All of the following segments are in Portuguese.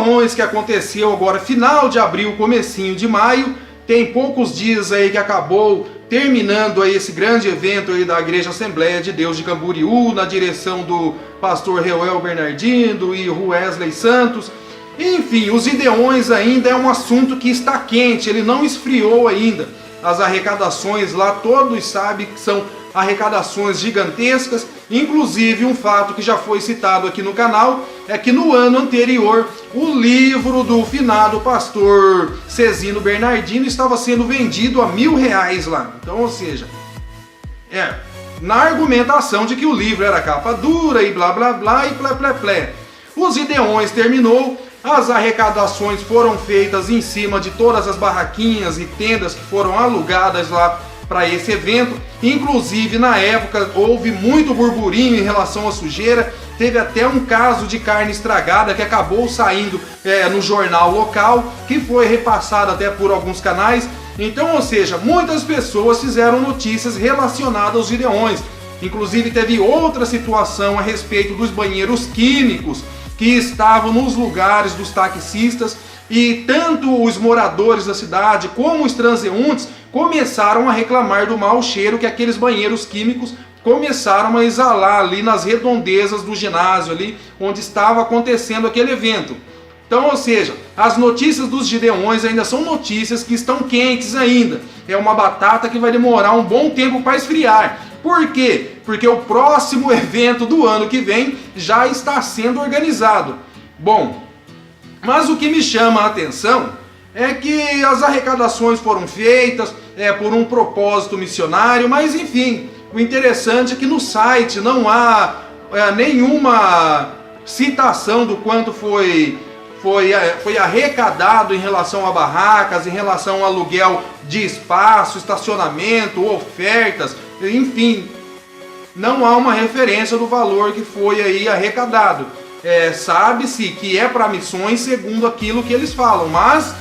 Gideões, que aconteceu agora final de abril, comecinho de maio. Tem poucos dias aí que acabou terminando aí esse grande evento aí da Igreja Assembleia de Deus de Camboriú, na direção do pastor Reuel Bernardino e Wesley Santos. Enfim, os Gideões ainda é um assunto que está quente, ele não esfriou ainda. As arrecadações lá, todos sabem que são arrecadações gigantescas. Inclusive, um fato que já foi citado aqui no canal é que no ano anterior o livro do finado pastor Cezino Bernardino estava sendo vendido a R$1.000 lá. Então, ou seja, na argumentação de que o livro era capa dura e blá blá blá e plé plé plé. Os Gideões terminou, as arrecadações foram feitas em cima de todas as barraquinhas e tendas que foram alugadas lá para esse evento. Inclusive, na época, houve muito burburinho em relação à sujeira. Teve até um caso de carne estragada que acabou saindo no jornal local, que foi repassado até por alguns canais. Então, ou seja, muitas pessoas fizeram notícias relacionadas aos Gideões. Inclusive, teve outra situação a respeito dos banheiros químicos que estavam nos lugares dos taxistas, e tanto os moradores da cidade como os transeuntes começaram a reclamar do mau cheiro que aqueles banheiros químicos começaram a exalar ali nas redondezas do ginásio, ali onde estava acontecendo aquele evento. Então, ou seja, as notícias dos Gideões ainda são notícias que estão quentes ainda. É uma batata que vai demorar um bom tempo para esfriar. Por quê? Porque o próximo evento do ano que vem já está sendo organizado. Bom, mas o que me chama a atenção é que as arrecadações foram feitas por um propósito missionário, mas enfim, o interessante é que no site não há nenhuma citação do quanto foi arrecadado em relação a barracas, em relação ao aluguel de espaço, estacionamento, ofertas, enfim, não há uma referência do valor que foi aí arrecadado. Sabe-se que é para missões segundo aquilo que eles falam, mas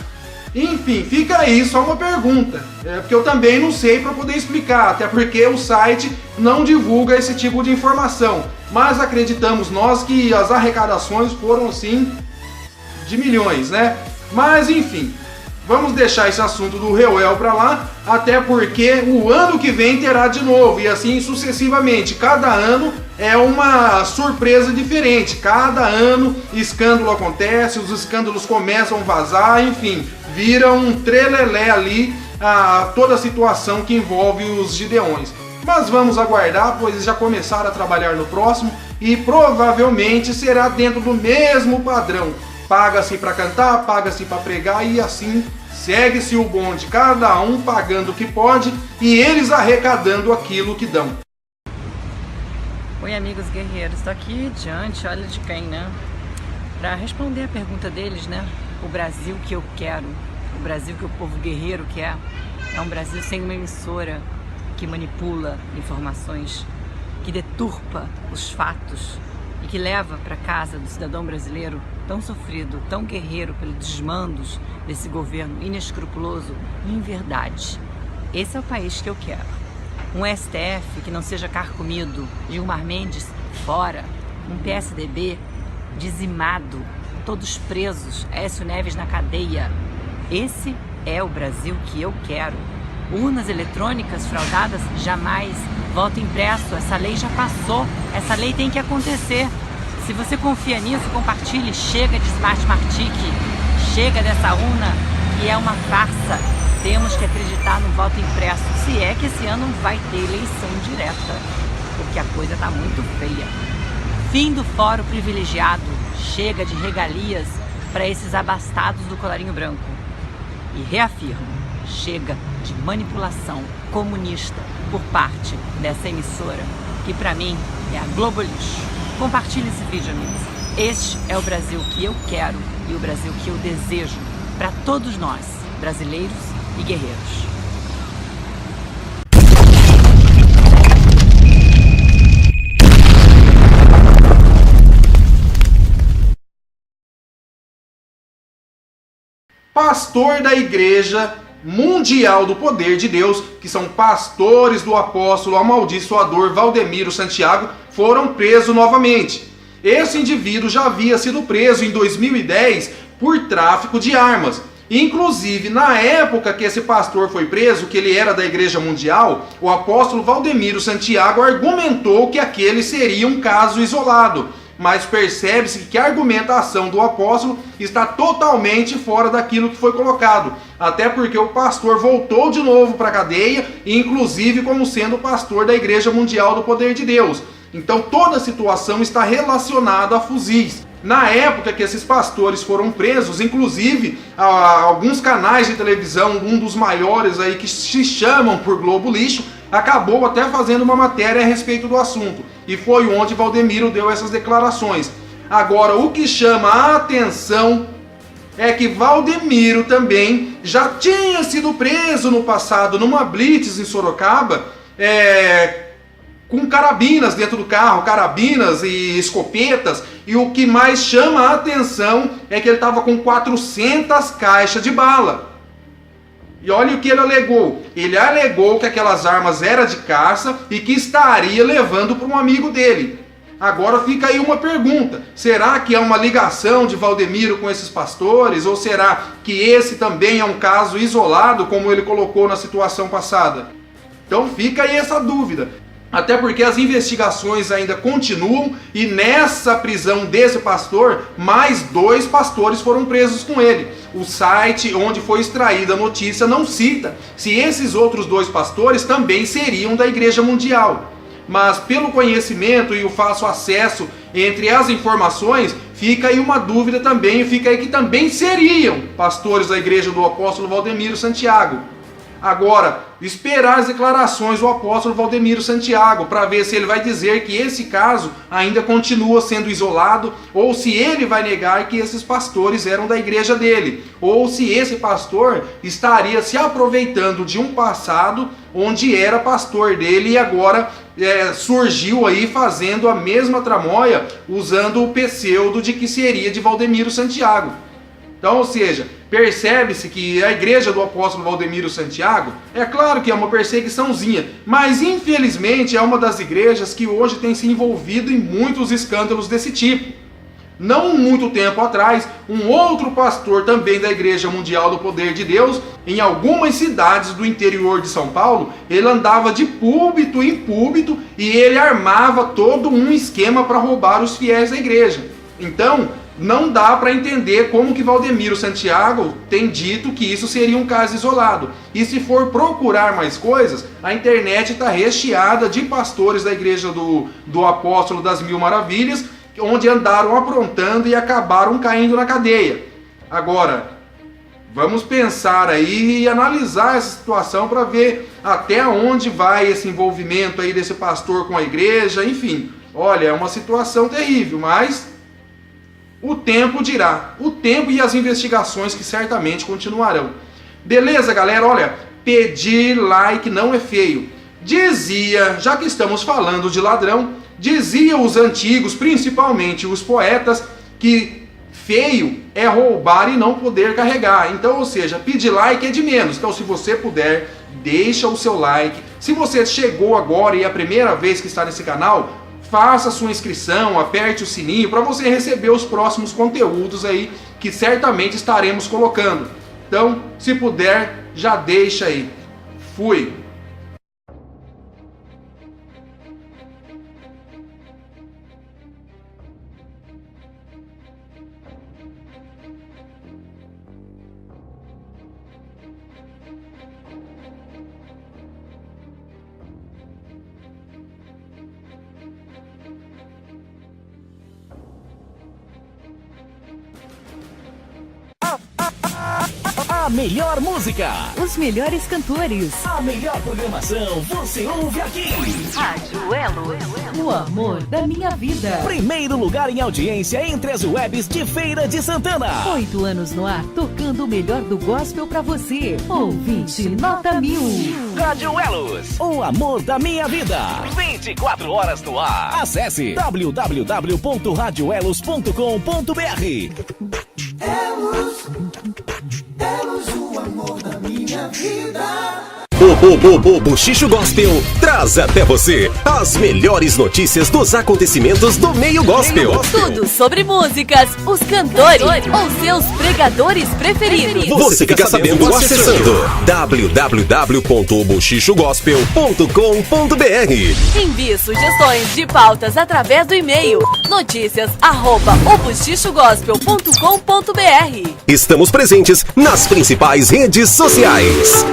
enfim, fica aí só uma pergunta, porque eu também não sei para poder explicar, até porque o site não divulga esse tipo de informação, mas acreditamos nós que as arrecadações foram assim de milhões, né? Mas enfim, vamos deixar esse assunto do Reuel para lá, até porque o ano que vem terá de novo, e assim sucessivamente. Cada ano é uma surpresa diferente, cada ano escândalo acontece, os escândalos começam a vazar, enfim, vira um trelelé ali toda a situação que envolve os Gideões. Mas vamos aguardar, pois eles já começaram a trabalhar no próximo e provavelmente será dentro do mesmo padrão. Paga-se para cantar, paga-se para pregar e assim segue-se o bonde, cada um pagando o que pode e eles arrecadando aquilo que dão. Oi, amigos guerreiros, estou aqui diante, olha de quem, né? Para responder a pergunta deles, né? O Brasil que eu quero, o Brasil que o povo guerreiro quer, é um Brasil sem uma emissora que manipula informações, que deturpa os fatos e que leva para casa do cidadão brasileiro tão sofrido, tão guerreiro pelos desmandos desse governo inescrupuloso, em verdade. Esse é o país que eu quero. Um STF que não seja carcomido, Gilmar Mendes fora, um PSDB dizimado, todos presos, Aécio Neves na cadeia. Esse é o Brasil que eu quero. Urnas eletrônicas fraudadas, jamais. Voto impresso, essa lei já passou, essa lei tem que acontecer. Se você confia nisso, compartilhe. Chega de Smart Martic, chega dessa urna que é uma farsa. Temos que acreditar no voto impresso, se é que esse ano vai ter eleição direta, porque a coisa está muito feia. Fim do fórum privilegiado, chega de regalias para esses abastados do colarinho branco. E reafirmo, chega de manipulação comunista por parte dessa emissora, que para mim é a Globo Lixo. Compartilhe esse vídeo, amigos. Este é o Brasil que eu quero e o Brasil que eu desejo para todos nós, brasileiros e guerreiros. Pastor da Igreja Mundial do Poder de Deus, que são pastores do apóstolo amaldiçoador Valdemiro Santiago, foram presos novamente. Esse indivíduo já havia sido preso em 2010 por tráfico de armas. Inclusive, na época que esse pastor foi preso, que ele era da Igreja Mundial, o apóstolo Valdemiro Santiago argumentou que aquele seria um caso isolado. Mas percebe-se que a argumentação do apóstolo está totalmente fora daquilo que foi colocado. Até porque o pastor voltou de novo para a cadeia, inclusive como sendo pastor da Igreja Mundial do Poder de Deus. Então toda a situação está relacionada a fuzis. Na época que esses pastores foram presos, inclusive alguns canais de televisão, um dos maiores aí que se chamam por Globo Lixo, acabou até fazendo uma matéria a respeito do assunto. E foi onde Valdemiro deu essas declarações. Agora, o que chama a atenção é que Valdemiro também já tinha sido preso no passado numa blitz em Sorocaba, com carabinas dentro do carro, carabinas e escopetas, e o que mais chama a atenção é que ele estava com 400 caixas de bala. E olha o que ele alegou. Ele alegou que aquelas armas eram de caça e que estaria levando para um amigo dele. Agora fica aí uma pergunta. Será que é uma ligação de Valdemiro com esses pastores? Ou será que esse também é um caso isolado, como ele colocou na situação passada? Então fica aí essa dúvida. Até porque as investigações ainda continuam e nessa prisão desse pastor, mais 2 pastores foram presos com ele. O site onde foi extraída a notícia não cita se esses outros 2 pastores também seriam da Igreja Mundial. Mas pelo conhecimento e o fácil acesso entre as informações, fica aí uma dúvida também, fica aí que também seriam pastores da Igreja do Apóstolo Valdemiro Santiago. Agora, esperar as declarações do apóstolo Valdemiro Santiago para ver se ele vai dizer que esse caso ainda continua sendo isolado ou se ele vai negar que esses pastores eram da igreja dele, ou se esse pastor estaria se aproveitando de um passado onde era pastor dele e agora surgiu aí fazendo a mesma tramóia usando o pseudo de que seria de Valdemiro Santiago. Então, ou seja, percebe-se que a igreja do apóstolo Valdemiro Santiago, é claro que é uma perseguiçãozinha, mas infelizmente é uma das igrejas que hoje tem se envolvido em muitos escândalos desse tipo. Não muito tempo atrás, um outro pastor também da Igreja Mundial do Poder de Deus, em algumas cidades do interior de São Paulo, ele andava de púlpito em púlpito e ele armava todo um esquema para roubar os fiéis da igreja. Então, não dá para entender como que Valdemiro Santiago tem dito que isso seria um caso isolado. E se for procurar mais coisas, a internet está recheada de pastores da igreja do Apóstolo das Mil Maravilhas, onde andaram aprontando e acabaram caindo na cadeia. Agora, vamos pensar aí e analisar essa situação para ver até onde vai esse envolvimento aí desse pastor com a igreja, enfim. Olha, é uma situação terrível, mas o tempo dirá, o tempo e as investigações que certamente continuarão. Beleza, galera? Olha, pedir like não é feio. Dizia, já que estamos falando de ladrão, diziam os antigos, principalmente os poetas, que feio é roubar e não poder carregar. Então, ou seja, pedir like é de menos. Então, se você puder, deixa o seu like. Se você chegou agora e é a primeira vez que está nesse canal, faça a sua inscrição, aperte o sininho para você receber os próximos conteúdos aí que certamente estaremos colocando. Então, se puder, já deixa aí. Fui! A melhor música, os melhores cantores, a melhor programação você ouve aqui. Rádio Elos, o amor da minha vida. Primeiro lugar em audiência entre as webs de Feira de Santana. 8 anos no ar, tocando o melhor do gospel pra você. Ouvinte nota 1000. Rádio Elos, o amor da minha vida. 24 horas no ar. Acesse www.radioelos.com.br. Elos, o amor da minha vida. O O Bochicho Gospel traz até você as melhores notícias dos acontecimentos do meio gospel. Tudo sobre músicas, os cantores ou seus pregadores preferidos. Você fica sabendo acessando www.bochichogospel.com.br. Envie sugestões de pautas através do e-mail notícias@obochichogospel.com.br. Estamos presentes nas principais redes sociais.